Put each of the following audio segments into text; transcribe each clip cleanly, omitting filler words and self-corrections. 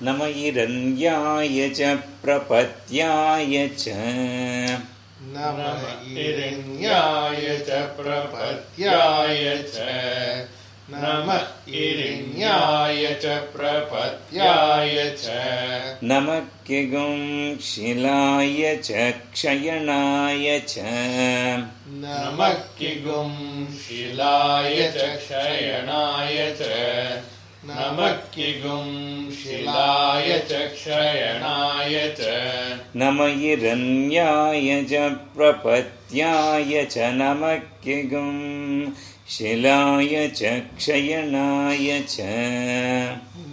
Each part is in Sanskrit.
नम हिरण्याय च प्रपत्याय च नमः हिरण्याय च प्रपत्याय च नमः हिरण्याय च प्रपत्याय च नमः किगुं शिलाय च क्षयणाय च नमः किगुं शिलाय च क्षयणाय च नमः किगुं शिलाय च क्षयणाय च नम हिरण्याय च प्रपत्याय च नमः किगुं शिलाय च क्षयणाय च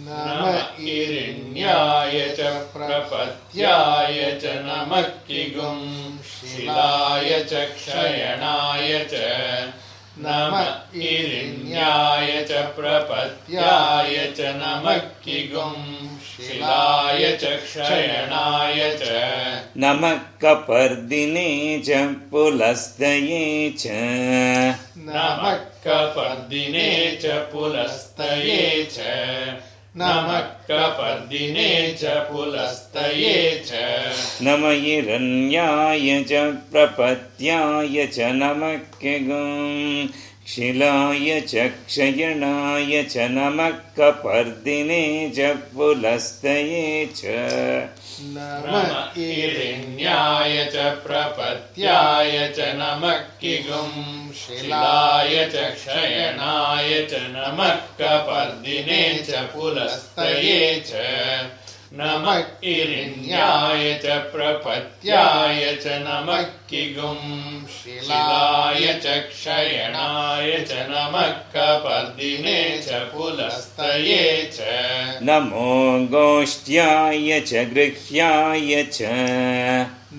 नमः हिरण्याय च प्रपत्याय च नमः किगुं शिलाय च क्षयणाय च नमः हिरण्याय च प्रपत्याय च नमः किगुं शिलाय च क्षयणाय च नमः कपर्दिने च पुलस्तये च नमः कपर्दिने च पुलस्तये च नमः कपर्दिने च पुलस्तये च नम हिरण्याय च प्रपत्याय च नमः किगुं शिलाय च क्षयणाय च नमः कपर्दिने च पुलस्तये च नमः हिरण्याय च प्रपत्याय च नमः किगुं शिलाय च क्षयणाय च नमः कपर्दिने च पुलस्तये च नमः हिरण्याय च प्रपत्याय च नमः किगुं शिलाय च क्षयणाय च नमः कपर्दिने च पुलस्तये च नमो गोष्ठ्याय च गृह्याय च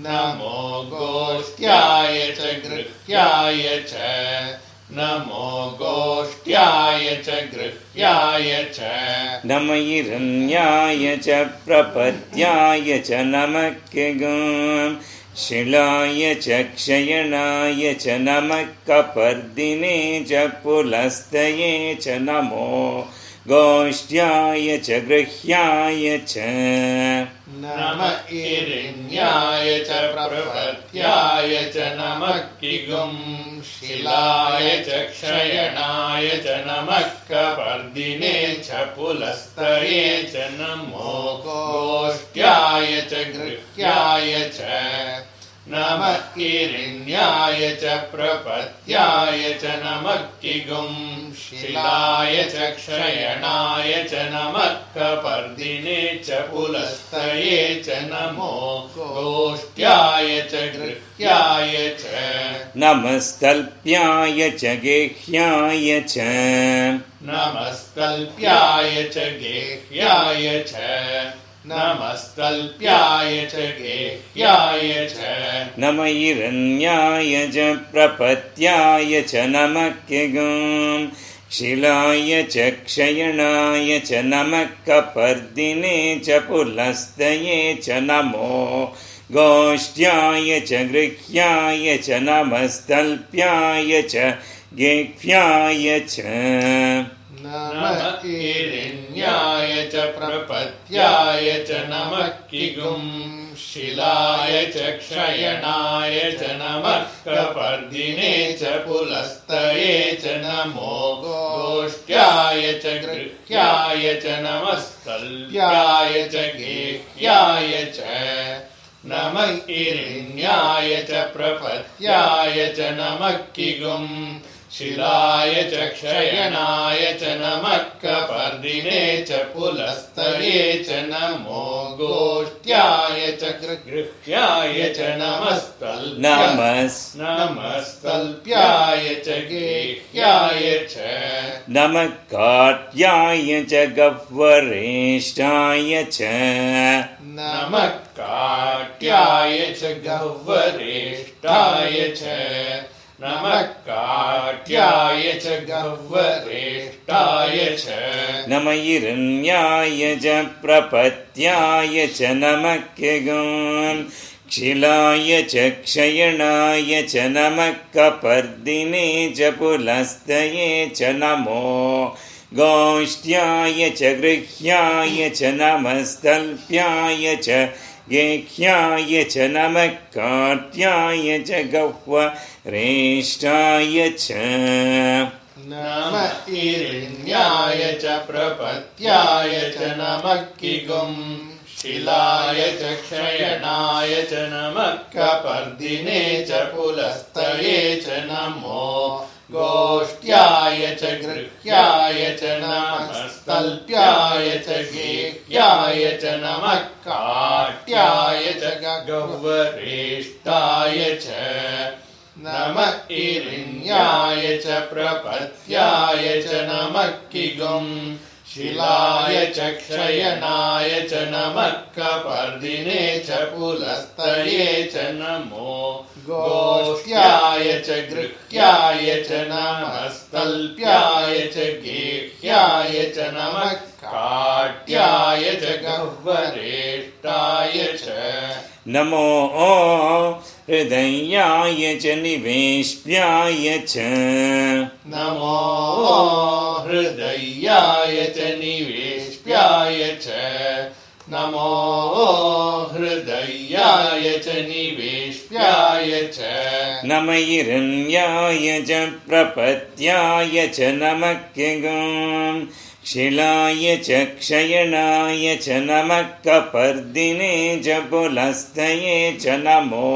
नमो गोष्ठ्याय च गृह्याय च नमो गोष्ठ्याय च गृह्याय च नम हिरण्याय च प्रपत्याय च नमः किगुं शिलाय च क्षयणाय च नमः कपर्दिने च पुलस्तये च नमो गोष्ठ्याय च गृह्याय च नमः हिरण्याय च प्रपत्याय च नमः किगुं शिलाय च क्षयणाय च नमः कपर्दिने च पुलस्तये च नमो गोष्ठ्याय च गृह्याय च नमः हिरण्याय च प्रपत्याय च नमः किगुं शिलाय च क्षयणाय च नमः कपर्दिने च पुलस्तये च नमो गोष्ठ्याय च गृह्याय च नमस्तल्प्याय च गेह्याय च नमस्तल्प्याय च गेह्याय च नमस्तल्प्याय च गेह्याय च नम हिरण्याय च प्रपत्याय च नमः किगुं शिलाय च क्षयणाय च नमः कपर्दिने च पुलस्तये च नमो गोष्ठ्याय च गृह्याय च नमस्तल्प्याय च गेह्याय च नमः हिरण्याय च प्रपत्याय च नमः किगुं शिलाय च क्षयणाय च नमः कपर्दिने च पुलस्तये च नमो गोष्ठ्याय च गृह्याय च नमस्तल्प्याय च गेह्याय च नमः हिरण्याय च प्रपत्याय च नमः किगुं शिलाय च क्षयणाय च नमः कपर्दिने च पुलस्तये च नमो गोष्ठ्याय च गृह्याय च नमस्तल्प्याय च गेह्याय च नमः काट्याय च गह्वरेष्ठाय च नमः काट्याय च गह्वरेष्ठाय च नमः काट्याय च गह्वरेष्ठाय च नम हिरण्याय च प्रपत्याय च नमः किगुं शिलाय च क्षयणाय च नमः कपर्दिने च पुलस्तये च नमो गोष्ठ्याय च गृह्याय च नमस्तल्प्याय च गेह्याय च नमः काट्याय च गह्वरेष्ठाय च नमः ईरिण्याय च प्रपत्याय च नमः किगुं शिलाय च क्षयणाय च नमः कपर्दिने च पुलस्तये च नमो गोष्ठ्याय च गृह्याय च नमस्तल्प्याय च गेह्याय च नमः काट्याय च गह्वरेष्ठाय च नमः ईरिण्याय च प्रपत्याय च नमः किगुं शिलाय च क्षयणाय च नमः कपर्दिने च पुलस्तये च नमो गोष्ठ्याय च गृह्याय च नमस्तल्प्याय च गेह्याय च नमः काट्याय च गह्वरेष्ठाय च नमो हृदयाय च निवेश्याय च नमो हृदयाय च निवेश्याय च नमो हृदयाय च निवेश्याय च नम हिरण्याय च प्रपत्याय च नमः किगुं शिलाय च क्षयणाय च नमः कपर्दिने च पुलस्तये च नमो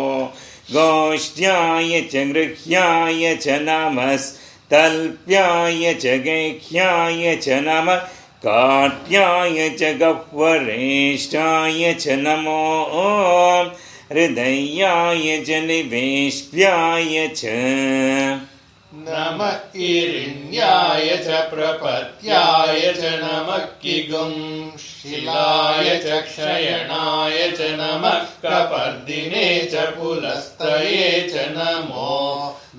गोष्ठ्याय च गृह्याय च नमस्तल्प्याय च गेह्याय च नमः काट्याय च गह्वरेष्ठाय च नमो हृदयाय च निवेश्याय च नमः ईरिण्याय च प्रपत्याय च नमः किगुं शिलाय च क्षयणाय च नमः कपर्दिने च पुलस्तये च नमो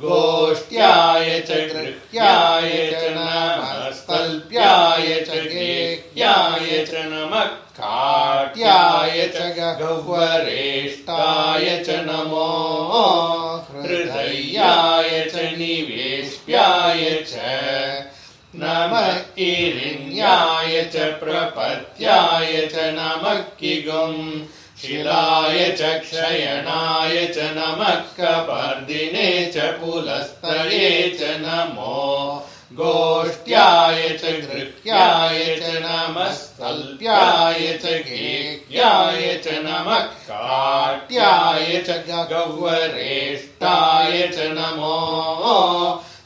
गोष्ठ्याय च गृह्याय च नमस्तल्प्याय च गेह्याय च नमः काट्याय च गह्वरेष्ठाय च नमो हृदयाय च निवेश्याय च नमः ईरिण्याय च प्रपत्याय च नमः किगुं शिलाय च क्षयणाय च नमः कपर्दिने च पुलस्तये च नमो गोष्ठ्याय च गृह्याय च नमस्तल्प्याय च गेह्याय च नमः काट्याय च गह्वरेष्ठाय च नमो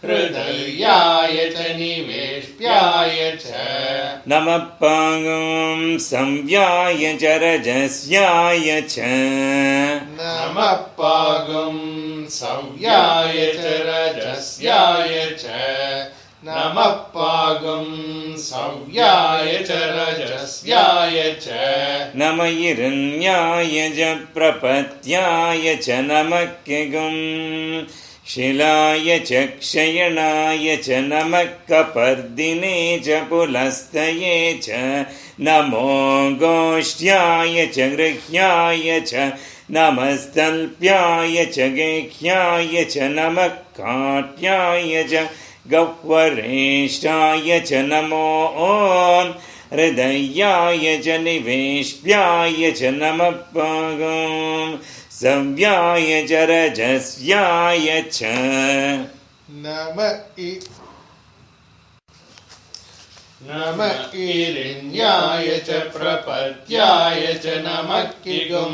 हृदयाय च निवेश्याय च नमः पागं संव्याय च रजस्याय च नमः पागं संव्याय च रजस्याय च नमः पागं संव्याय च रजस्याय च नम हिरण्याय च प्रपत्याय च नमः किगुं शिलाय च क्षयणाय च नमः कपर्दिने च पुलस्तये च नमो गोष्ठ्याय च गृह्याय च नमस्तल्प्याय च गेह्याय च नमः काट्याय च गह्वरेष्ठाय च नमो हृदयाय च निवेश्याय च नमः पागं संव्याय च रजस्याय च नमः ईरिण्याय च प्रपत्याय च नमः किगुं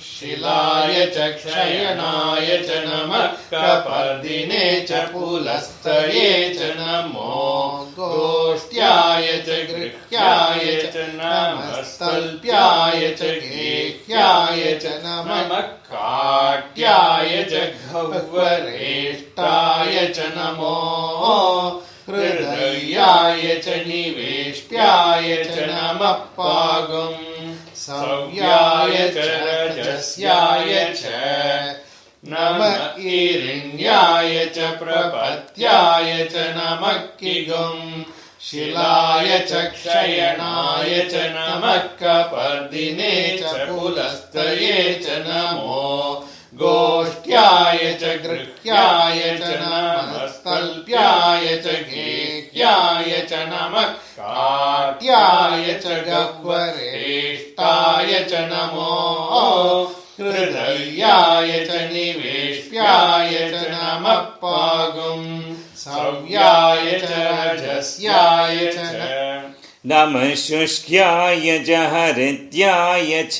शिलाय च क्षयणाय च नमः कपर्दिने च पुलस्तये च नमो गोष्ठ्याय च गृह्याय च नमस्तल्प्याय च गेह्याय च नमः काट्याय च गह्वरेष्ठाय च नमो हृदयाय च निवेश्याय च नमः पागं संव्याय च रजस्याय च नमः ईरिण्याय च प्रपत्याय च नमः किगुं शिलाय च क्षयणाय च नमः कपर्दिने च पुलस्तये च नमो गोष्ठ्याय च गृह्याय च नमस्तल्प्याय च काट्याय च नमः काट्याय च गह्वरेष्टाय च नमो हृदयाय च निवेश्याय च नमः पागुं सव्याय च रजस्याय च नमः शुष्क्याय च हरित्याय च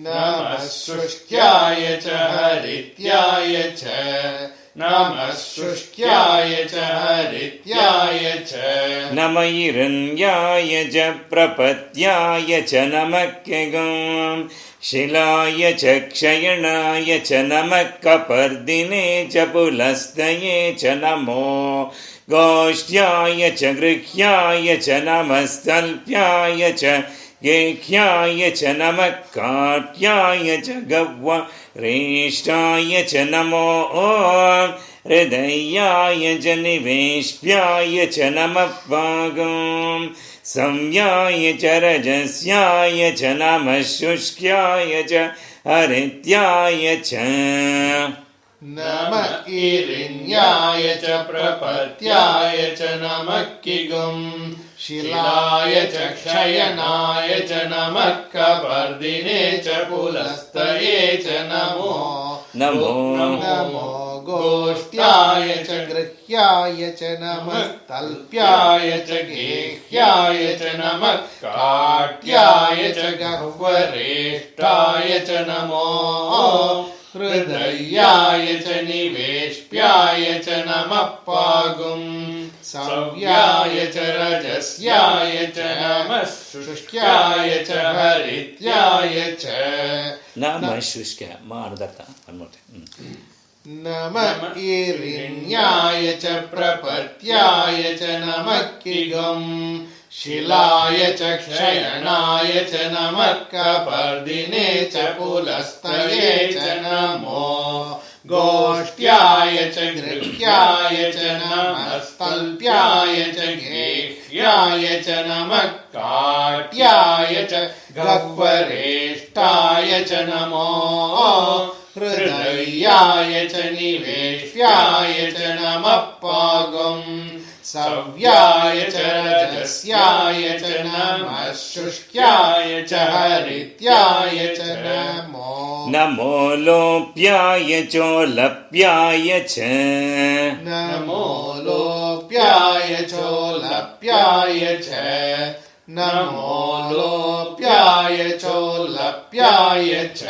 नमः शुष्क्याय च हरित्याय च नमः शुष्क्याय च हरित्याय च नमः हिरण्याय च प्रपत्याय च नमः खगं शिलाय च क्षयणाय च नमः कपर्दिने च पुलस्तये च नमो गोष्ठ्याय च गृह्याय च नमः स्थल्प्याय च गेह्याय च नमः काट्याय च गह्वरेष्ठाय च नमो हृदयाय च निवेश्याय च नमः पागं संयाय च रजस्याय च नमः शुष्क्याय च हरित्याय च नमः ईरिण्याय च प्रपत्याय च नमः किगुं शिलाय च क्षयनाय च नमः कपर्दिने च पुलस्तये च नमो गोष्ठ्याय च गृह्याय च नमः तल्प्याय च गेह्याय च नमः काट्याय च गह्वरेष्ठाय च नमो हृदयाय च निवेश्याय च नमः पागुं सव्याय च रजस्याय च नमः शुष्क्याय च हरित्याय च नमः शुष्क्याय नमः ईरिण्याय च प्रपत्याय च नमः किगुं शिलाय च क्षयणाय च नमः कपर्दिने च पुलस्तये च नमो गोष्ठ्याय च गृह्याय च नमः स्थल्प्याय च गेह्याय च नमः काट्याय च गह्वरेष्ठाय च नमो हृदयाय च निवेश्याय च नमः पागुं सव्याय च रजस्याय च नमः शुष्क्याय च हरित्याय च नमो लोप्याय चोलप्याय च नमो लोप्याय चोलप्याय च नमो लोप्याय चोलप्याय च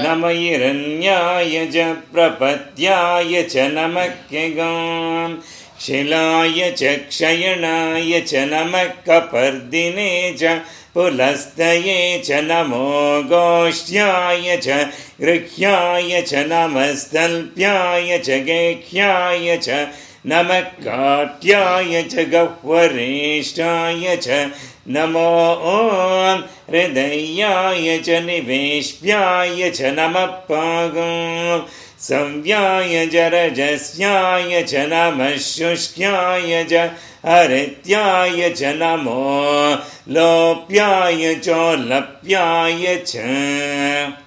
नमः हिरण्याय च प्रपत्याय च नमः खगं शिलाय च क्षयणाय च नमः कपर्दिने च पुलस्तये च नमो गोष्ठ्याय च गृह्याय च नमः स्थल्प्याय च गेह्याय च नमः काट्याय च गह्वरेष्ठाय च नमो हृदयाय च निवेश्याय च नमः पागं संव्याय च रजस्याय च नमः शुष्क्याय च हरित्याय च नमो लोप्याय चोलप्याय च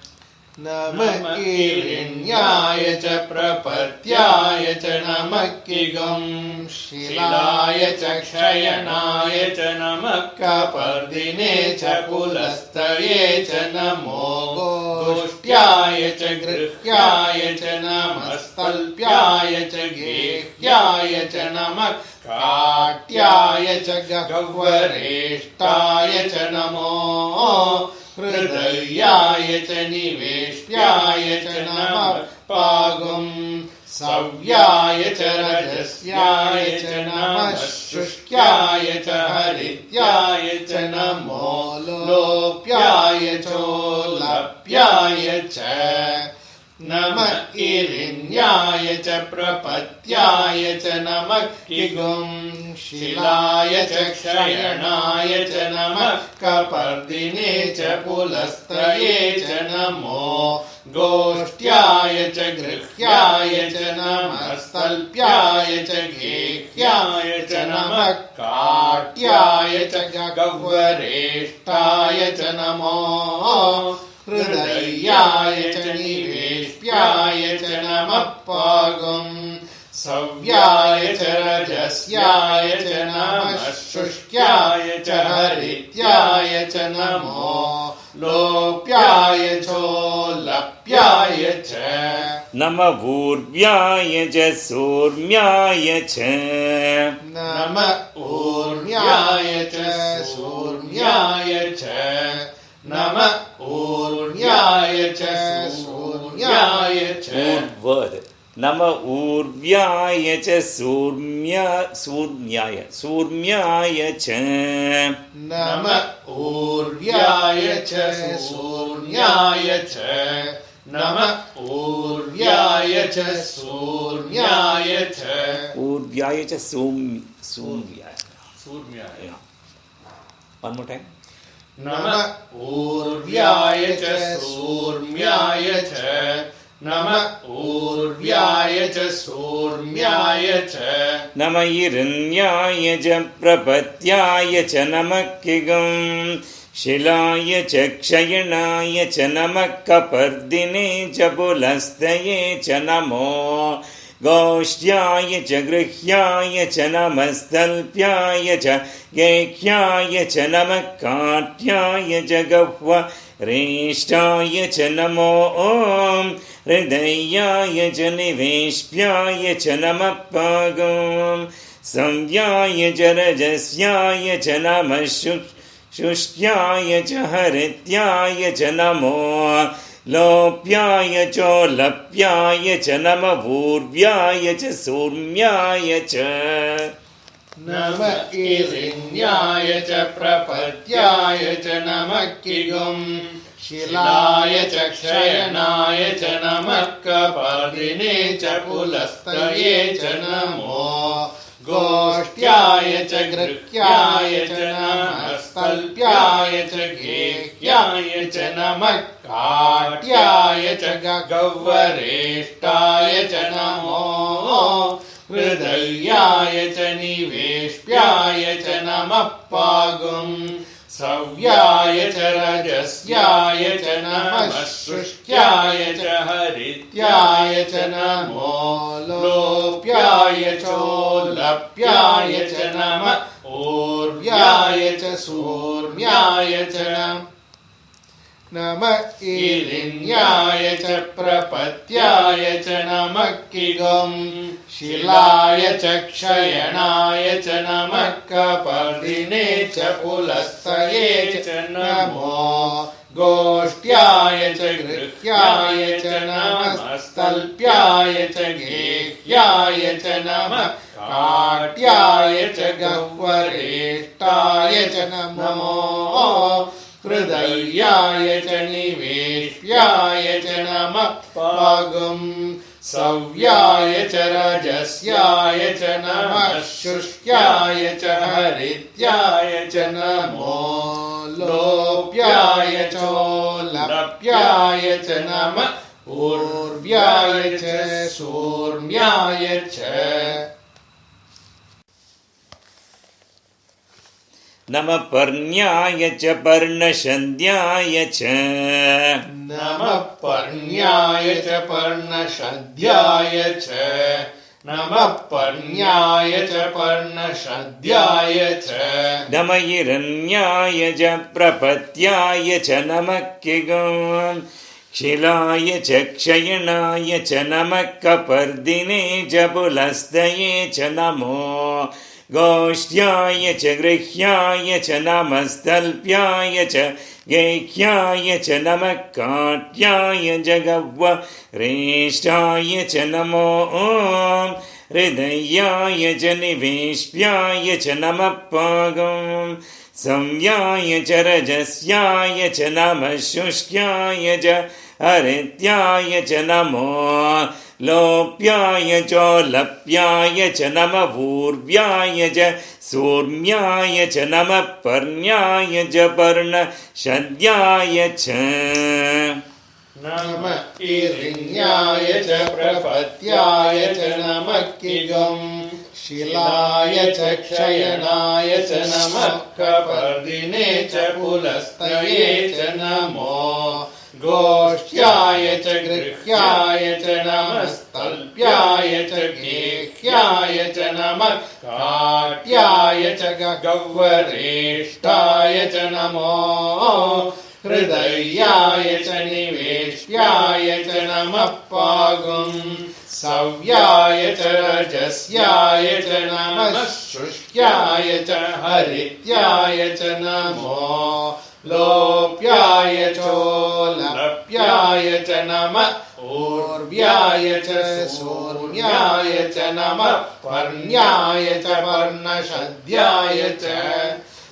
नमः ईरिण्याय च प्रपत्याय च नमः किगुं शिलाय च क्षयनाय च नमः कपर्दिने च पुलस्तये च नमो गोष्ठ्याय च गृह्याय च नमः स्थल्प्याय च गेह्याय च नमः काट्याय च गह्वरेष्ठाय च नमो हृदयाय च निवेश्याय च नमः पागुं सव्याय च रजस्याय च नमः शुष्क्याय च हरित्याय च नमो लोप्याय चोलप्याय च नमः ईरिण्याय च प्रपत्याय च नमः किगुं शिलाय च क्षयणाय च नमः कपर्दिने च पुलस्तये च नमो गोष्ठ्याय च गृह्याय च नमः स्थल्प्याय च गेह्याय च नमः काट्याय च गह्वरेष्ठाय च नमो हृदयाय च निवेश्याय च नमः पागुं सव्याय च रजस्याय च नमः शुष्क्याय च हरित्याय च नमो लोप्याय चोल्लप्याय च नमः ऊर्व्याय च सूर्म्याय च नमः ऊर्व्याय च सूर्म्याय च नमः ऊर्व्याय च सूर्म्याय च ऊर्वद नमः ऊर्व्याय च सूर्म्याय च नमः ऊर्व्याय च सूर्म्याय च नमः ऊर्व्याय च सूर्म्याय च ऊर्व्याय च सूर्म्याय one more time नमः ऊर्व्याय च सूर्म्याय च नमः ऊर्व्याय च सूर्म्याय च नमः हिरण्याय च प्रपत्याय च नमः किगं शिलाय च क्षयणाय च नमः कपर्दिने च पुलस्तये च नमो गोष्ठ्याय च गृह्याय च नमस्तल्प्याय च गेह्याय च नमः काट्याय च गह्वरेष्ठाय च नमो ॐ हृदयाय च निवेश्याय च नमः पागं संव्याय च रजस्याय च नमः शुष्क्याय च हरित्याय च नमो लोप्याय चोल्लप्याय च नमः ऊर्व्याय च सूर्म्याय च नमः ईरिण्याय च प्रपत्याय च नमः किगुं शिलाय च क्षयणाय च नमः कपर्दिने च पुलस्तये च नमो गोष्ठ्याय च गृह्याय च नमस्तल्प्याय च गेह्याय च नमः काट्याय च गह्वरेष्ठाय च नमो हृदयाय च निवेश्याय च नमः पागुं सव्याय च रजस्याय च नमः शुष्क्याय च हरित्याय च नमो लोप्याय चोल्लप्याय च नमः ऊर्व्याय च सूर्म्याय च नमः ईरिण्याय च प्रपत्याय च नमः किगुं शिलाय च क्षयणाय च नमः कपर्दिने च पुलस्तये च नमो गोष्ठ्याय च गृह्याय च नमस्तल्प्याय च गेह्याय च नमः काट्याय च गह्वरेष्ठाय च नमो हृदयाय च निवेश्याय च नमः पागुं सव्याय च रजस्याय च नमः शुष्क्याय च हरित्याय च नमो लोप्याय चोल्लप्याय च नमः ऊर्व्याय च सूर्म्याय च नमः पर्ण्याय च पर्णशन्द्याय च नमः पर्ण्याय च पर्णशद्याय च नमः पर्ण्याय च पर्णशद्याय च नमः हिरण्याय च प्रपत्याय च नमः किगं शिलाय च क्षयणाय च नमः कपर्दिने च पुलस्तये च नमो गोष्ठ्याय च गृह्याय च नमस्तल्प्याय च गेह्याय च नमः काट्याय च गह्वरेष्ठाय च नमो ॐ हृदयाय च निवेश्याय च नमः पागं संव्याय च रजस्याय च नमः शुष्क्याय च हरित्याय च नमो लोप्याय चोल्लप्याय च नमः ऊर्व्याय च सूर्म्याय च नमः पर्ण्याय च पर्णशद्याय च नमः ईरिण्याय च प्रपत्याय च नमः किगुं शिलाय च क्षयणाय च नमः कपर्दिने च पुलस्तये च नमो गोष्ठ्याय च गृह्याय च नमस्तल्प्याय च गेह्याय गेह्याय च नमः काट्याय च गह्वरेष्ठाय च नमो हृदयाय च निवेश्याय च नमः पागुं सव्याय च रजस्याय च नमः शुष्क्याय च हरित्याय च नमो लोप्याय चोलप्याय च नमः ऊर्व्याय च सूर्याय च नमः पर्ण्याय च पर्णशद्याय च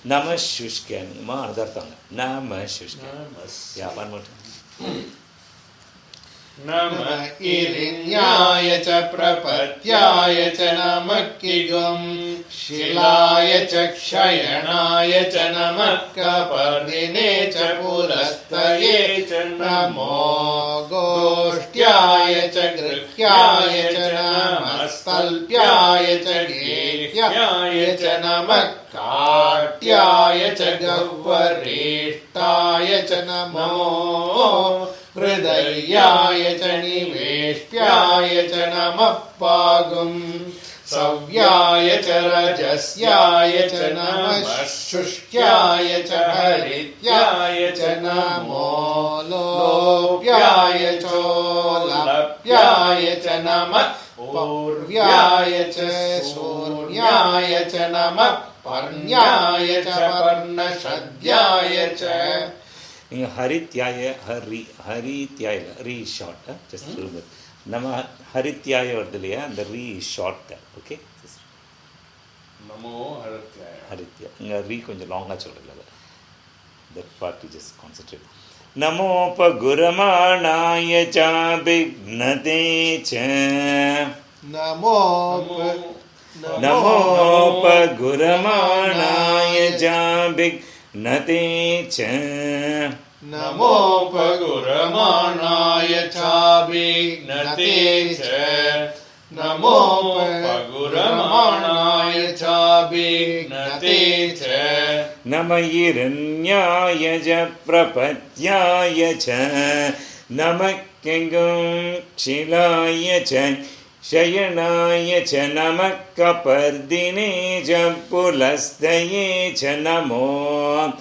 Namah Shushkani. Another tongue. Namah Shushkani. Yeah, one more time. नमः इरिण्याय च प्रपत्याय च नमः किगुं शिलाय च क्षयणाय च नमः कपर्दिने च पुरस्तये च नमो गोष्ठ्याय च गृह्याय च नमः स्तल्प्याय च गेह्याय च नमः काट्याय च गह्वरेष्ठाय च नमो हृदयाय च निवेश्याय च नमः पागुं सव्याय च रजस्याय च नमः शुष्क्याय च हरित्याय च नमो लोप्याय चोलप्याय च नमः पूर्व्याय च सूर्याय च नमः पर्ण्याय च पर्णशद्याय च Harityaya, Harityaya, Re is short, just a little bit. Nama Harityaya vardhaliya, the Re is short, okay? Namo Harityaya. Harityaya, Re konja long solrilla. That part you just concentrate. Namo Paguramanaaya cha Vignate cha. Namo Paguramanaaya cha Vignate Nate cha Namo Paguramanaaya cha Vignate cha Namo Paguramanaaya cha Vignate cha Namayiranyaya ja prapatyaya cha Namakengum Shilaya cha Shayanaya cha Namakapardine cha Pulastaye cha Namo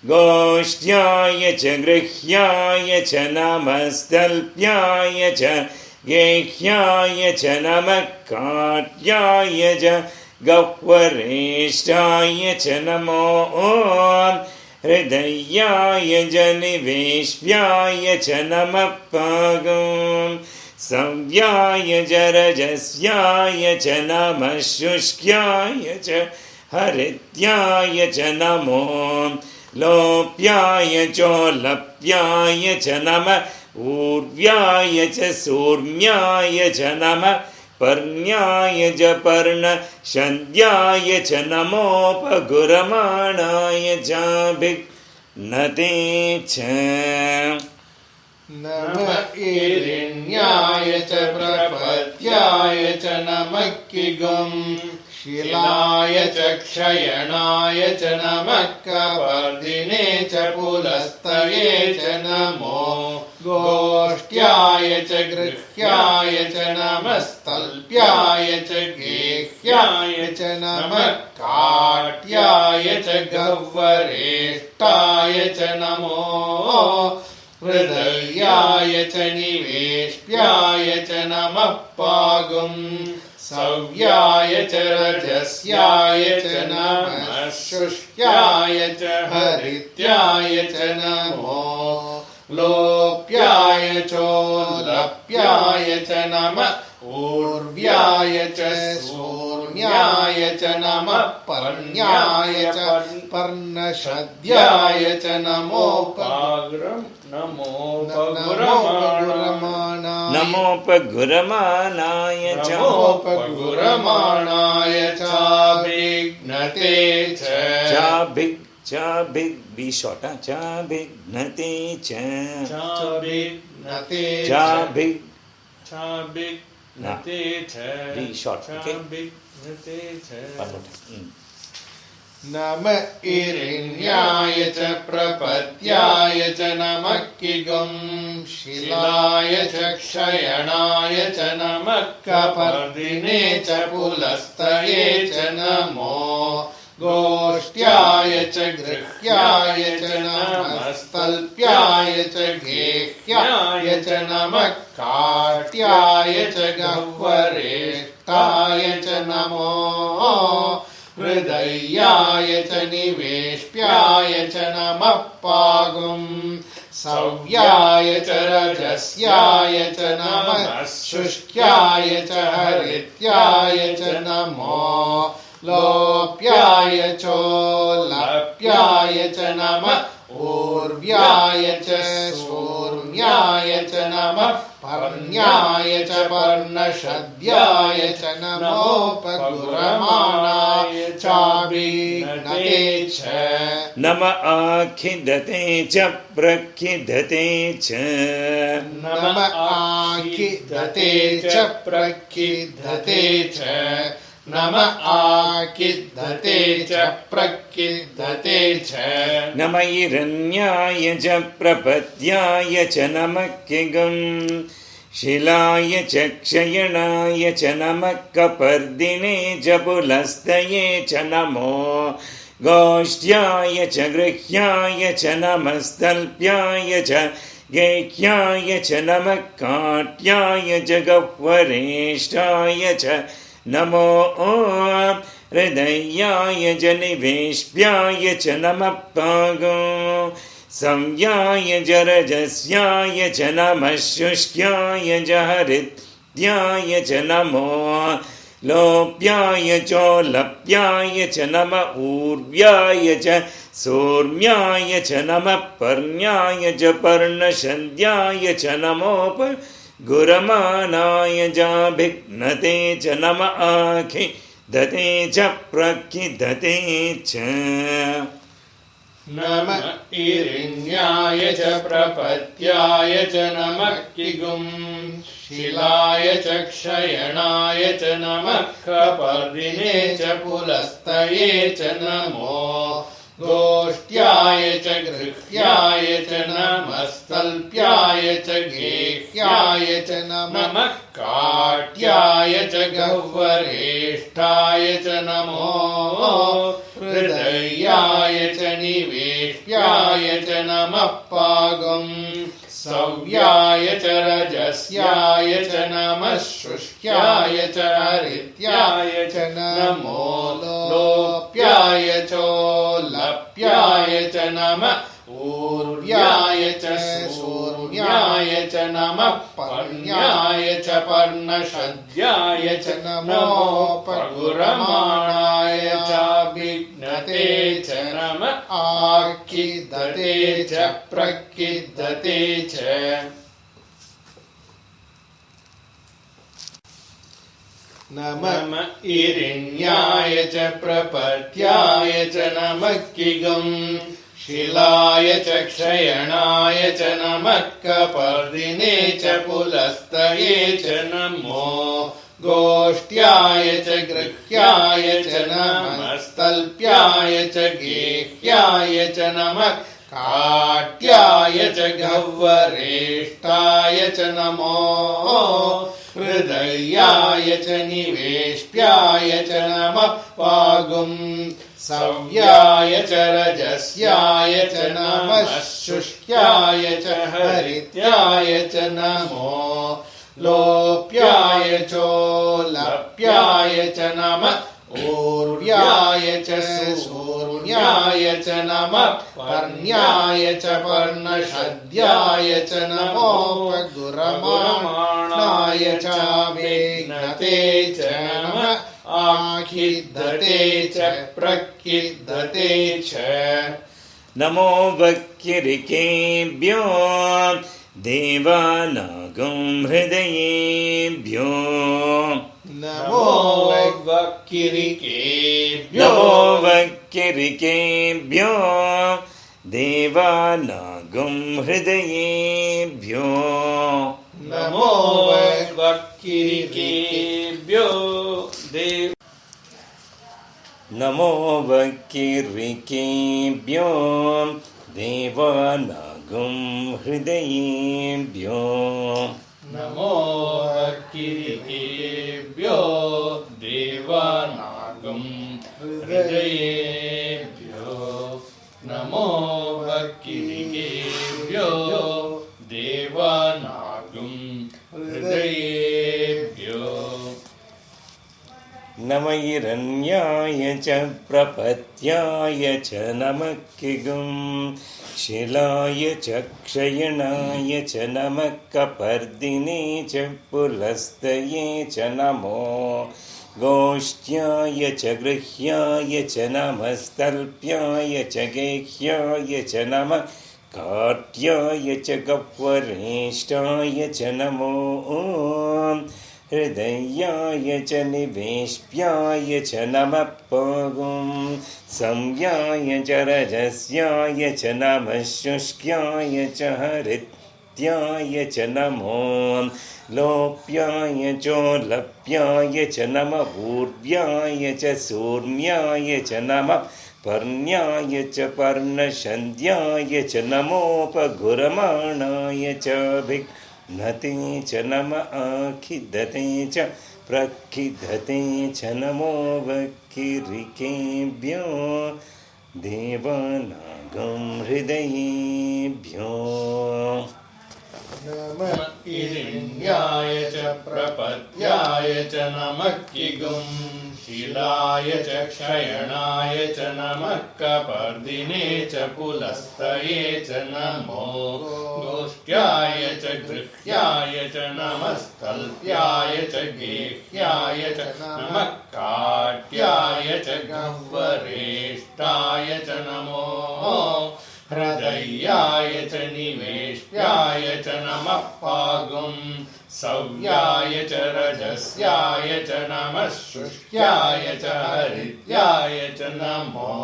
Goshyaya cha Grihyaya cha Namastalpyaya cha Gehyaya cha Namakatyaya cha Gahvareshtaya cha Namo Hridayaya cha Niveshvyaya cha Namapagam Savyaya cha Rajasyaya cha Namashushkyaya cha Harityaya cha Namo Lopyaya Cholapyaya cha Nama Urvyaya cha Surmyaya cha Nama Parnyaya cha Parna Shandhyaya cha Namo Paguramanaaya cha Vignate cha Nama Irinyaya cha Prapatyaya cha Namakigam Shilaya cha Kshayanaya cha Namakapardine cha Pulastaye cha Namo Goshyaya cha Grihyaya cha Namastalpyaya cha Gehyaya cha Namakatyaya cha Gahvareshtaya cha Namo Hridayaya cha Niveshvyaya cha Namah Pagum Savyaya cha Rajasyaya cha Namah Shushkyaya cha Harityaya cha Namo Lopyaya Cholapyaya cha Namah Urvyaya cha Surmyaya cha Namah Parnyaya cha Parnashadhyaya cha Namo Namo Paguramanaaya cha Vignate cha big be short cha Vignate cha be short, okay? One more time. नम इरिण्याय च प्रपत्याय च नमः किगुं शिलाय च क्षयणाय च नमः कपर्दिने च पुलस्तये च नमो गोष्ट्याय च गृह्याय च नमस्तल्प्याय च गेह्याय च नमः काट्याय च गह्वरेष्ठाय च नमो हृदयाय च निवेश्याय च नमः पागुं सव्याय च रजस्याय च नमः शुष्क्याय च हरित्याय च नमो लोप्याय चोल्लप्याय च नमः ऊर्व्याय च सूर्म्याय च नमः पर्ण्याय च पर्णशद्याय च नमोपगुरमाणाय चाभिघ्नते च नम आखिदते च प्रखिदते च नम आखिदते च प्रखिदते च नम आकिद्धते च प्रकिद्धते च नम हिरण्याय च प्रपद्याय च नमः किगुं शिलाय च क्षयणाय च नमः कपर्दिने च पुलस्तये च नमो गोष्ट्याय च गृह्याय च नमस्तल्प्याय च गेह्याय च नमः काट्याय च गह्वरेष्ठाय च नमो हृदयाय च निवेश्याय च नमः पागो संयाय च रजस्याय च नमः शुष्क्याय च हरित्याय च नमो लोप्याय चोल्लप्याय च नमः ऊर्व्याय च सूर्म्याय च नमः पर्ण्याय च पर्णशद्याय च नमोप गुरमाणाय चाभिघ्नते च नम आखिदते च प्रखिदते च नम इरिण्याय च प्रपत्याय च नमः किगुं शिलाय च क्षयणाय च नमः कपर्दिने च पुलस्तये च नमो गोष्ट्याय च गृह्याय च नमस्तल्प्याय च गेह्याय च नमः काट्याय च गह्वरेष्ठाय च नमो हृदयाय च निवेश्याय च नमः पागुं सव्याय च रजस्याय च नमः शुष्क्याय च हरित्याय च नमो लोप्याय चोल्लप्याय च नमः ऊर्व्याय च सूर्याय च नमः पर्ण्याय च पर्णशद्याय च नमोपगुरमाणाय चाभिघ्नते च नम आकिद्धते च प्रकिद्धते च नम इरिण्याय च प्रपत्याय च नमः किगुं शिलाय च क्षयणाय च नमः कपर्दिने च पुलस्तये च नमो गोष्ट्याय च गृह्याय च नमस्तल्प्याय च गेह्याय च नमः काट्याय च गह्वरेष्ठाय च नमो हृदयाय च निवेश्याय च नमः पागुं सव्याय च रजस्याय च नमः शुष्क्याय च हरित्याय च नमो लोप्याय चोल्लप्याय च नमः ऊर्व्याय च सूर्याय च नमः पर्ण्याय च पर्णशद्याय च नमोपगुरमाणाय चाभिघ्नते च नम आखिद्धते च प्रकिद्धते च नमो वक्किरिकेभ्यो देवानागं हृदयेभ्यो नमो वक्किरिकेभ्यो नमो वक्किरिकेभ्यो देवानागं हृदयेभ्यो नमो वक्किरिकेभ्यो देव नमो वक्किरिकेभ्यो देवानागं हृदयेभ्यो नमो वक्किरिकेभ्यो देवानागं हृदयेभ्यो नमो वक्किरिकेभ्यो देवानागं हृदयेभ्यो नम हिरण्याय च प्रपत्याय च नमः किगुं शिलाय च क्षयणाय च नमः कपर्दिने च पुलस्तये च नमो गोष्ठ्याय च गृह्याय च नमस्तल्प्याय च गेह्याय च नमः काट्याय च गह्वरेष्ठाय च नमो हृदयाय च निवेश्याय च नमः पागुं संज्ञाय च रजस्याय च नमः शुष्क्याय च हरित्याय च नमो लोप्याय चोलप्याय च नमः ऊर्व्याय च सूर्म्याय च नमः पर्ण्याय च पर्णसन्ध्याय च नमोपगुरमाणाय च नते च नम आखिदते च प्रखिदते च नमो वक्किरिकेभ्यो देवानागं हृदयेभ्यो नमः हिरण्याय च प्रपत्याय च नमः किगुं शिलाय च क्षयणाय च नमः कपर्दिने च पुलस्तये च नमो गोष्ठ्याय च गृह्याय च नमस्तल्प्याय च गेह्याय च नमः काट्याय च गह्वरेष्ठाय च नमो हृदयाय च निवेश्याय च नमः पागुं सव्याय च रजस्याय च नमः शुष्क्याय च हरित्याय च नमो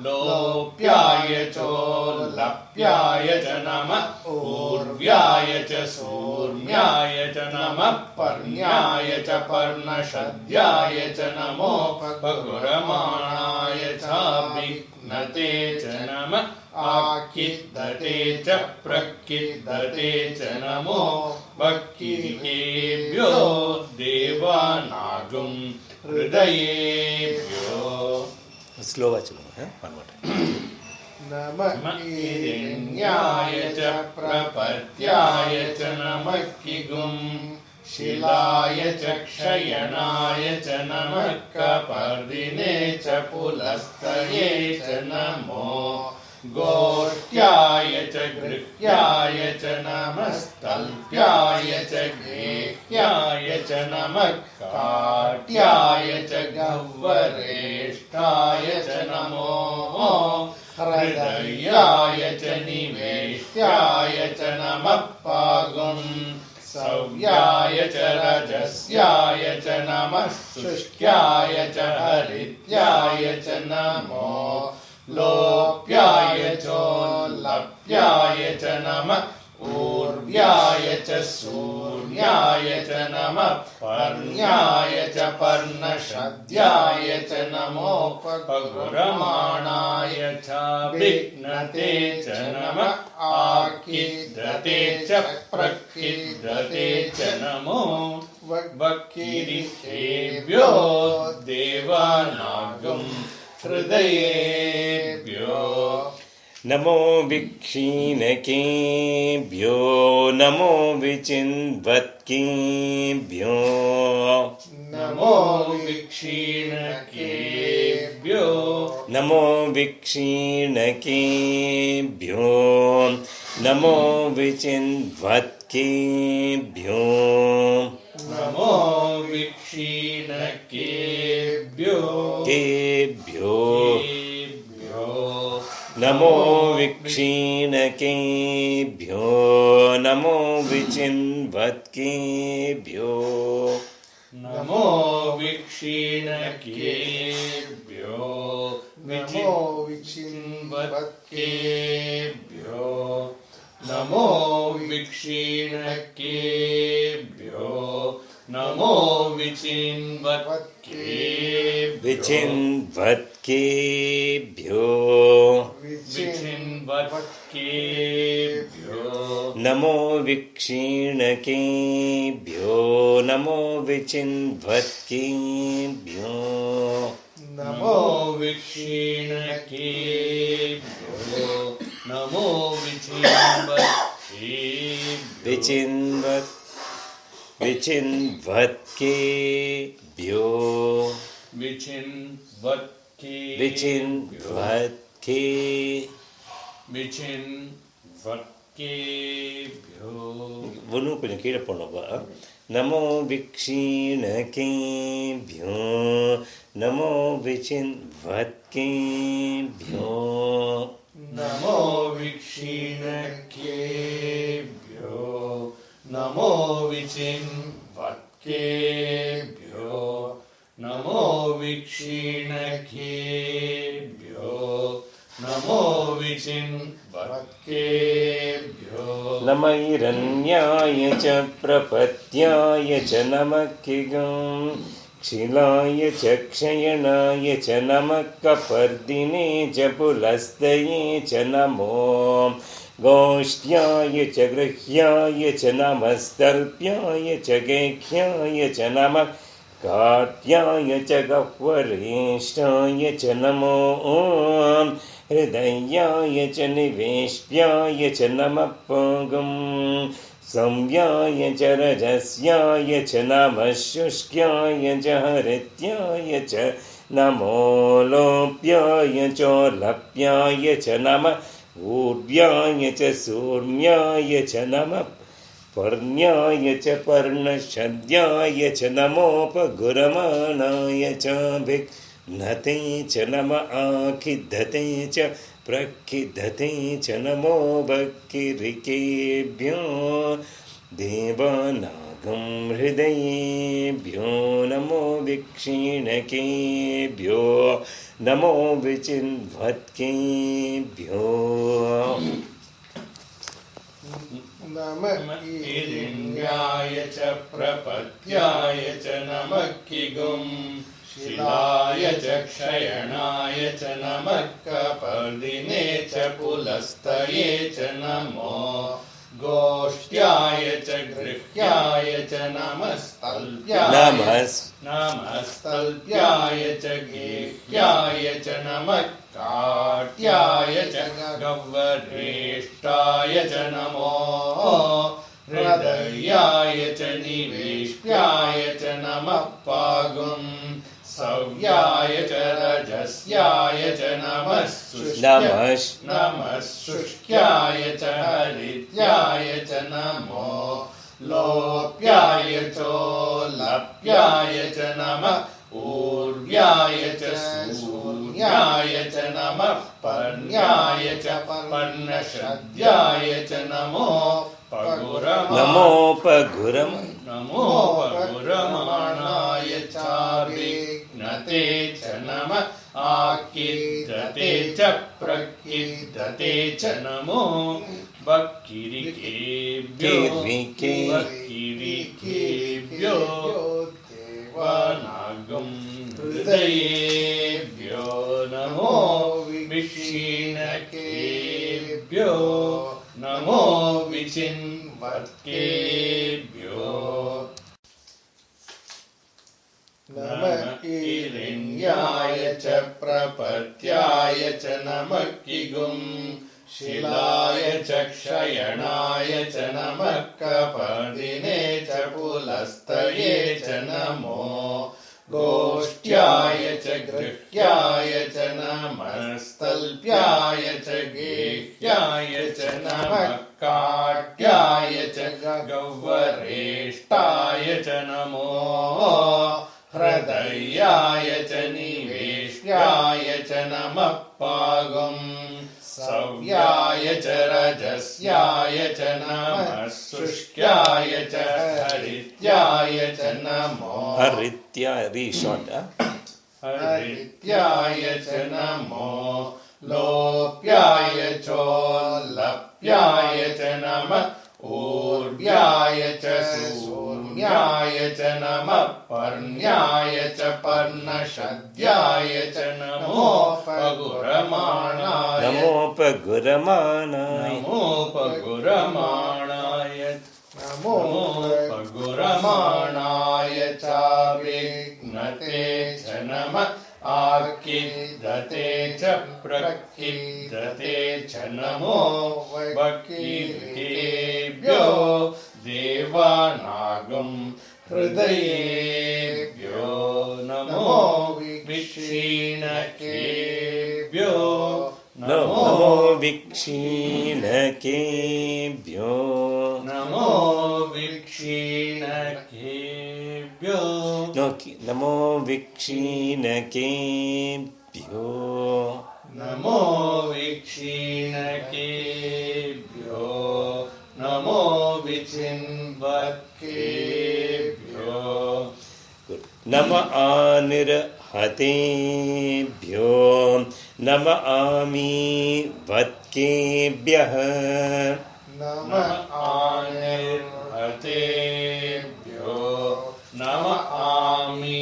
लोप्याय चोल्लप्याय च नमः ऊर्व्याय च सूर्म्याय च नमः पर्ण्याय च पर्णसद्याय च नमो पगुरमाणाय च विघ्नते च नमः आकिद्दते च प्रकिद्दते च नमो वक्किरिकेभ्यो देवानागं हृदयेभ्यो स्लो चलो है वन मोर नमः हिरण्याय च प्रपत्याय च नमः किगुं शिलाय च क्षयणाय च नमः कपर्दिने च पुलस्तये च नमो गोष्ठ्याय च गृह्याय च नमस्तल्प्याय च गेह्याय च नमः काट्याय च गह्वरेष्ठाय च नमो हृदयाय च निवेश्याय च नमः पागुं सव्याय च रजस्याय च नमः शुष्क्याय च हरित्याय च नमो लोप्याय चोल्लप्याय च नमः ऊर्व्याय च सूर्याय च नमः पर्ण्याय च पर्णसद्याय च नमो पगुरमाणाय च विघ्नते च नमः आकिद्दते च प्रकिद्दते च नमो वक्किरिकेभ्यो देवानागं हृदयेभ्यो नमो विक्षीणकेभ्यो नमो विचिन्वत्केभ्यो नमो विक्षीणकेभ्यो नमो विक्षीणकेभ्यो नमो विचिन्वत्केभ्यो नमो विक्षीणकेभ्यो केभ्यो केभ्यो नमो विक्षीणकेभ्यो नमो विचिन्वत्केभ्यो नमो विक्षीणकेभ्यो नमो विचिन्वत्केभ्यो नमो विक्षीणकेभ्यो नमो विचिन्वत्केभ्यो विचिन्वत् विचिन्वत्केभ्यो नमो विक्षीणकेभ्यो नमो विचिन्वत्केभ्यो नमो विक्षीणकेभ्यो नमो विचिन्वत्केभ्यो विचिन्वत्केभ्यो ஒன்றும் கொஞ்சம் கீழே போனப்பா நமோ விக்ஷீணகேभ्यो நமோ விச்சின்வத்கேभ्यो नमो विक्षीणकेभ्यो नमो विचिन्वत्केभ्यो नमो विक्षीणकेभ्यो नमो विचिन्वत्केभ्यो नम हिरण्याय च प्रपत्याय च नमः किगं क्षिलाय च क्षयणाय च नमः कपर्दिने च पुलस्तये च नमो गोष्ठ्याय च गृह्याय च नमस्तल्प्याय च गेह्याय च नमः काट्याय च गह्वरेष्ठाय च नमो हृदयाय च निवेश्याय च नमः पागं संव्याय च रजस्याय च नमः शुष्क्याय च हरित्याय च नमो लोप्याय चोलप्याय च नमः ऊर्व्याय च सूर्म्याय च नमः पर्ण्याय च पर्णशद्याय च नमोपगुरमाणाय च भिघ्नते च नम आखिद्धते च प्रखिद्धते च नमो भक्तिरिकेभ्यो देवानागं हृदयेभ्यो नमो विक्षीणकेभ्यो नमो विचिन्वत्केभ्यो नमः हिरण्याय च प्रपत्याय च नमः किगुं शिलाय च क्षयणाय च नमः कपर्दिने च पुलस्तये च नमो गोष्ठ्याय च गृह्याय च नमस्तल्प्याय च गेह्याय च नमः काट्याय च गह्वरेष्ठाय च नमो हृदयाय च निवेश्याय च नमः पागुं सव्याय च रजस्याय च नमः शुष्क्याय च हरित्याय च नमो लोप्याय चोलप्याय च नमः ऊर्व्याय च सूर्याय च नमः पर्ण्याय च पर्णशद्याय च नमो पगुरमाणाय चाभिघ्नते च नमः आकिद्धते च प्रकिद्धते च नमो भक्तिरिकेभ्यो देवानागं हृदयेभ्यो नमो विक्षीणकेभ्यो नमो विचिन्वत्केभ्यो नमः हिरण्याय च प्रपत्याय च नमः किगुं शिलाय च क्षयणाय च नमः कपर्दिने च पुलस्तये च नमो गोष्ठ्याय च गृह्याय च नमस्तल्प्याय च गेह्याय च नमः काट्याय च गह्वरेष्ठाय च नमो हृदयाय च निवेश्याय च नमः पागुं सव्याय च रजस्याय च नमः शुष्क्याय च हरित्याय च नमो हरित्याय च नमो लोप्याय चोलप्याय च नमः ऊर्व्याय च सूर्याय च नमः पर्ण्याय च पर्णशद्याय च नमो नमोपगुरमाणाय नमोपगुरमाणाय चाभिघ्नते च नमः आकिद्धते च प्रकिद्धते च नमो वकीर्तेभ्यो देवानागं हृदयेभ्यो नमो विक्षीणकेभ्यो नमो विक्षीणकेभ्यो नमो विक्षीणकेभ्यो नमो विक्षीणकेभ्यो नमो विक्षीणकेभ्यो नमो विचिन्वकेभ्यो नम आनिर्हतेभ्यो नम आमीवत्केभ्यः नम आनिर्हतेभ्यो नम आमीवत्केभ्यः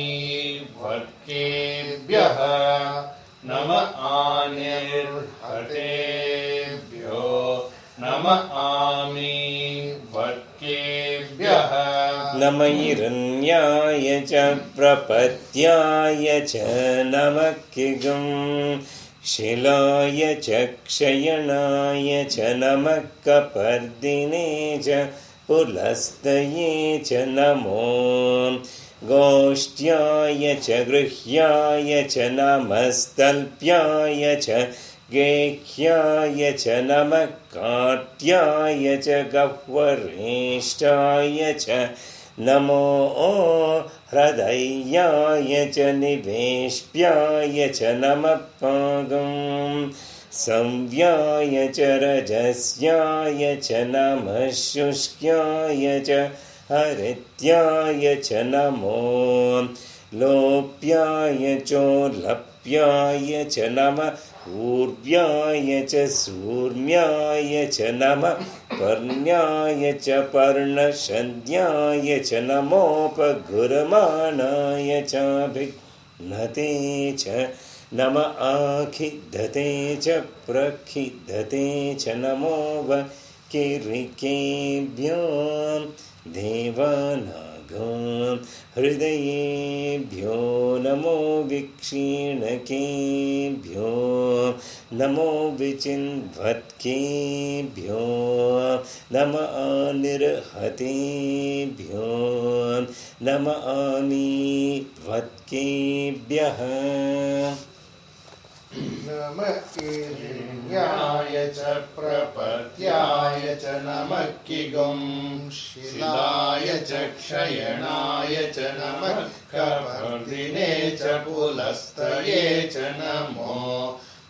नम आनिर्हतेभ्यो नम आमीवत्केभ्यः नम हिरण्याय च प्रपत्याय च नमः किगं शिलाय च क्षयणाय च नमः कपर्दिने च पुलस्तये च नमो गोष्ठ्याय च गृह्याय च नमस्तल्प्याय च गेह्याय च नमः काट्याय च गह्वरेष्ठाय च नमो हृदयाय च निवेश्याय च नमः पागं संव्याय च रजस्याय च नमः शुष्क्याय च हरित्याय च नमो लोप्याय चोल्लप्याय च नमः ऊर्व्याय च सूर्म्याय च नमः पर्ण्याय च पर्णशन्याय च नमोपगुरमाणाय चाभिघ्नते च नम आखिद्धते च प्रखिद्धते च नमो वकिरिकेभ्यो देवानागं हृदयेभ्यो नमो विक्षीणकेभ्यो नमो विचिन्वत्केभ्यो नम आनिर्हतेभ्यो नम आमीवत्केभ्यः नमः हिरण्याय च प्रपत्याय च नमः किगं शिलाय च क्षयणाय च नमः कपर्दिने च पुलस्तये च नमो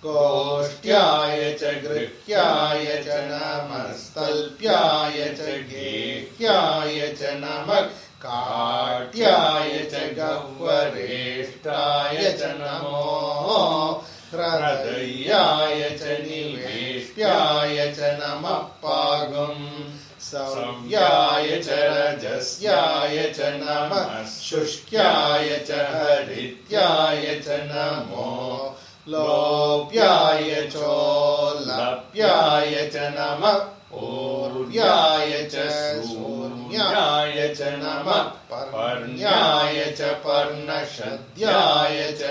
गोष्ठ्याय च गृह्याय च नमस्तल्प्याय च गेह्याय च नमः काट्याय च गह्वरेष्ठाय च नमो हृदयाय च निवेश्याय च नमः पागं संव्याय च रजस्याय च नमः शुष्क्याय च हरित्याय च नमो लोप्याय चोल्लप्याय च नमः ऊर्व्याय च सूर्याय च नमः पर्ण्याय च पर्णशद्याय च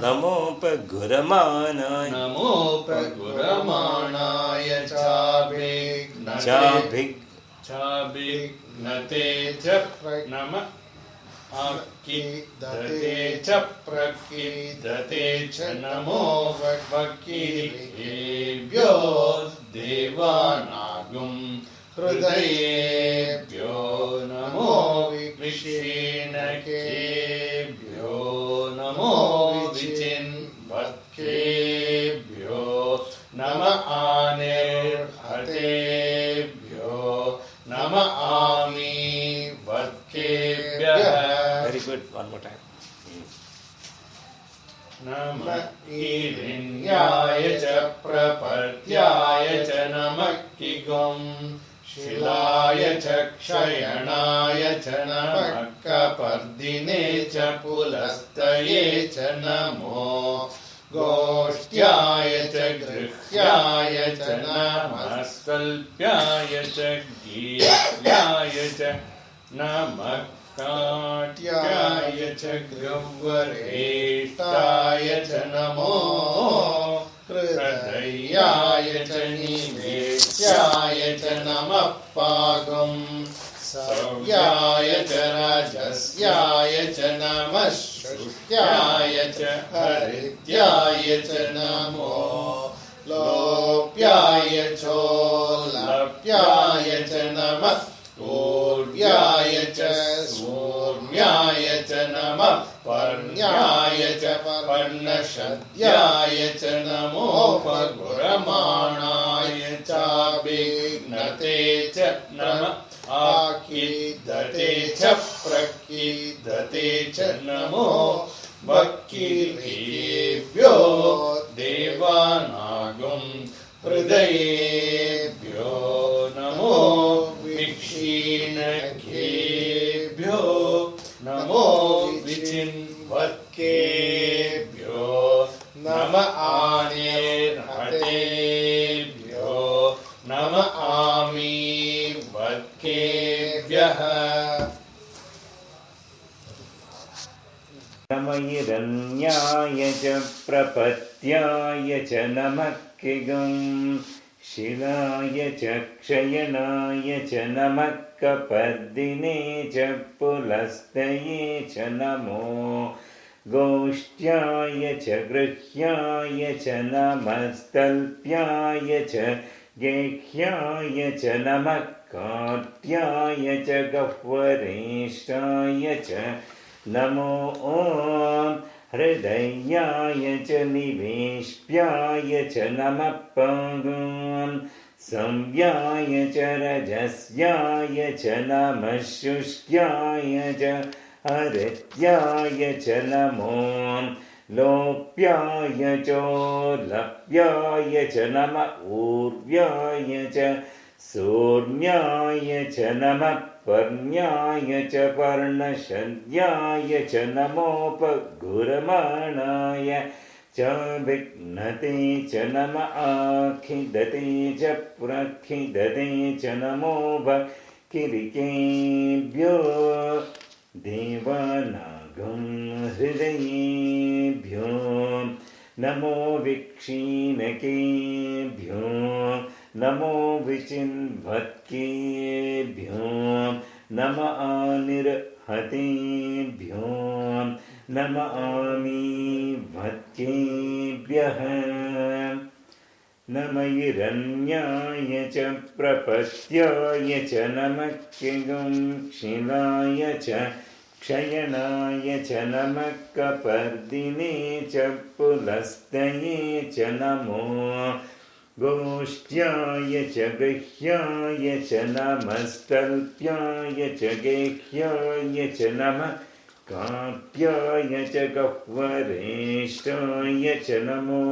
नमोपगुरमाणाय नमोपगुरमाणाय चाभिघ्नते च नमः आकिद्धते च प्रकिद्धते च नमो वकीर्तेभ्यो देवानागं हृदयेभ्यो नमो विक्षीणकेभ्यो नमो विचिन्वत्केभ्यो नम आनिर्हतेभ्यो नम आमीवत्केभ्यः. Very good. One more time. नमः हिरण्याय च प्रपत्याय च नमः किगं शिलाय च क्षयणाय च नमः कपर्दिने च पुलस्तये च नमो गोष्ठ्याय च गृह्याय च नमः स्तल्प्याय च गीर्याय च नमः काट्याय च गह्वरेष्ठाय च नमो हृदयाय च निवेश्याय च नमः पागम् सव्याय च रजस्याय च नमः शुष्याय च हरिद्याय च नमो लोप्याय चोलप्याय च नमः पूर्व्याय च सूर्याय च नमः पर्ण्याय च पर्णशद्याय च नमोपगुरमाणाय चाभिघ्नते च नमः आखिदते च प्रखिदते च नमो वक्कीलेभ्यो देवानागं हृदयेभ्यो नमो विक्षीणकेभ्यो नमो विचिन्वत्केभ्यो नम आनेर्हतेभ्यो नम आमीवत्केभ्यः नम हिरण्याय च प्रपत्याय च नमः किगं शिलाय च क्षयणाय च नमः कपर्दिने च पुलस्तये च नमो गोष्ठ्याय च गृह्याय च नमः स्तल्प्याय च गेह्याय च नमः काट्याय च गह्वरेष्ठाय च नमो हृदयाय च निवेश्याय च नमः पागम् संव्याय च रजस्याय च नमः शुष्याय च हरिद्याय च नमो लोप्याय चोलप्याय च नमः ऊर्व्याय च सूर्याय च नमः पर्ण्याय च पर्णशद्याय च नमोपगुरमाणाय चाभिघ्नते च नम आखिदते च प्रखिदते च नमो भक्तिरिकेभ्यो देवानागं हृदयेभ्यो नमो विक्षीणकेभ्यो नमो विचिन्वत्केभ्यो नम आनिर्हतेभ्यो नम आमीवत्केभ्यः नम हिरण्याय च प्रपत्याय च नमः किगं शिलाय च क्षयणाय च नमः कपर्दिने च पुलस्तये च नमो गोष्ठ्याय च गृह्याय च नमः स्तल्प्याय च गेह्याय च नमः काट्याय च गह्वरेष्ठाय च नमो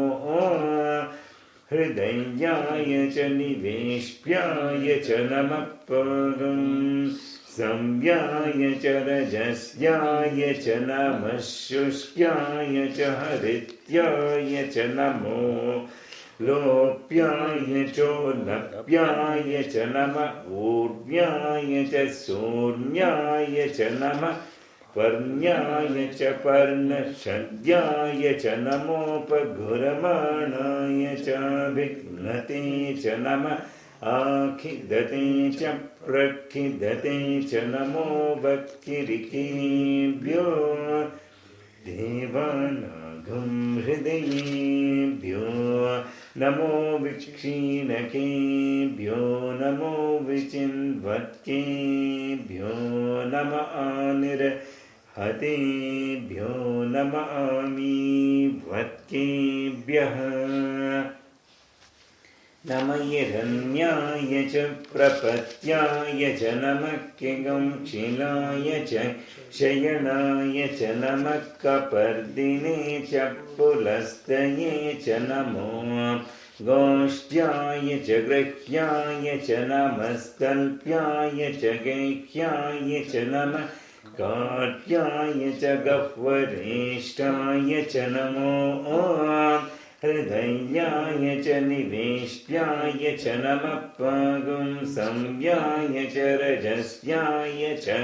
हृदयाय च निवेश्याय च नमः पागम् संव्याय च रजस्याय च नमः शुष्याय च हरिद्याय च नमो लोप्याय चोलप्याय च नमः ऊर्व्याय च सूर्याय च नमः पर्ण्याय च पर्णशद्याय च नमोपगुरमाणाय चाभिघ्नते च नमः आखिदते च प्रखिदते च नमो भक्तिरिकेभ्यो देवानागं हृदयेभ्यो नमो विक्षीणकेभ्यो नमो विचिन्वत्केभ्यो नम आनिर्हतेभ्यो नम आमीवत्केभ्यः नम हिरण्याय च प्रपत्याय च नमः किगं शिलाय च शयनाय च नमः कपर्दिने च पुलस्तये च नमो गोष्ठ्याय च गृह्याय च नमः स्तल्प्याय च गेह्याय च नमः काट्याय च गह्वरेष्ठाय च नमो हृदयाय च निवेष्ट्याय च नमः पागुं संज्ञाय च रजस्याय च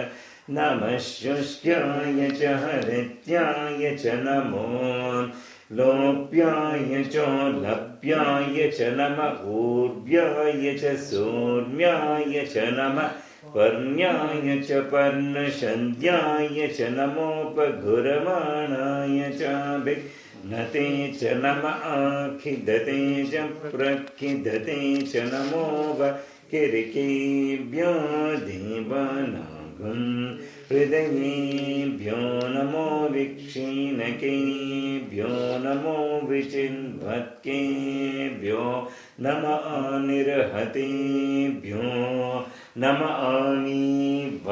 नमः शुष्ट्याय च हरित्याय च नमो लोप्याय चोल्लभ्याय च नमः ऊर्व्याय च सोर्म्याय च नमः पर्ण्याय च पर्णसन्ध्याय च नमोपगुरमाणाय चाभिघ्नते च नमः आखिदते च प्रखिदते च नमो वकिरिकेभ्यो देवानागं हृदयेभ्यो नमो विक्षीणकेभ्यो नमो विचिन्वत्केभ्यो नम आनिर्हतेभ्यो नम आनीवत्केभ्यः